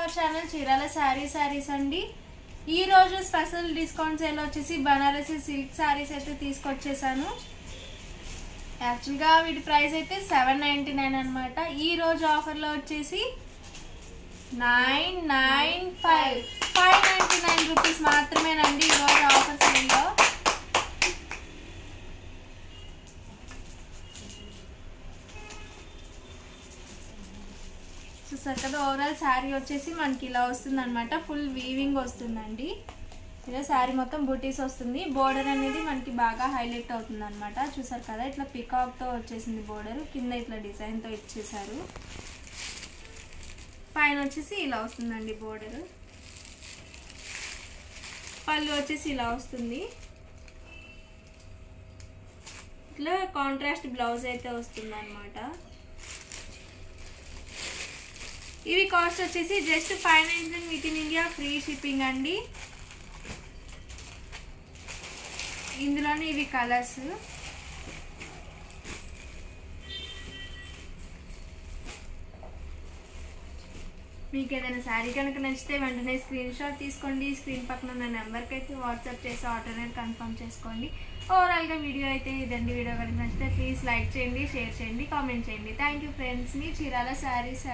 Our channel Chirala saris అండి. ఈ రోజు స్పెషల్ డిస్కౌంట్ సేల్ వచ్చేసి బనారసి సిల్క్ శారీస్ అయితే తీసుకొచ్చేసాను. యాక్చువల్గా వీటి ప్రైస్ అయితే 799 అనమాట. ఈ రోజు ఆఫర్లో వచ్చేసి 599 రూపీస్ మాత్రమేనండి ఈరోజు ఆఫర్ సేల్లో. చూసారు కదా, ఓవరాల్ శారీ వచ్చేసి మనకి ఇలా వస్తుంది అనమాట. ఫుల్ వీవింగ్ వస్తుందండి. ఇలా శారీ మొత్తం బూటీస్ వస్తుంది. బోర్డర్ అనేది మనకి బాగా హైలైట్ అవుతుంది అనమాట. చూసారు కదా, ఇట్లా పికాక్తో వచ్చేసింది బోర్డర్. కింద ఇట్లా డిజైన్తో ఇచ్చేసారు. పైన వచ్చేసి ఇలా వస్తుందండి బోర్డర్. పళ్ళు వచ్చేసి ఇలా వస్తుంది. ఇట్లా కాంట్రాస్ట్ బ్లౌజ్ అయితే వస్తుంది అనమాట. ఇవి కాస్ట్ వచ్చేసి just 599 with in India, free shipping అండి. ఇందులోనే ఇవి కలర్స్. మీకు ఏదైనా శారీ కనుక నచ్చితే వెంటనే స్క్రీన్ షాట్ తీసుకోండి. స్క్రీన్ పక్కన ఉన్న నెంబర్కి అయితే వాట్సాప్ చేసి ఆర్డర్ అనేది కన్ఫర్మ్ చేసుకోండి. ఓవరాల్గా వీడియో అయితే ఇదండి. వీడియో కనుక నచ్చితే ప్లీజ్ లైక్ చేయండి, షేర్ చేయండి, కామెంట్ చేయండి. Thank you friends. Me Chirala saris.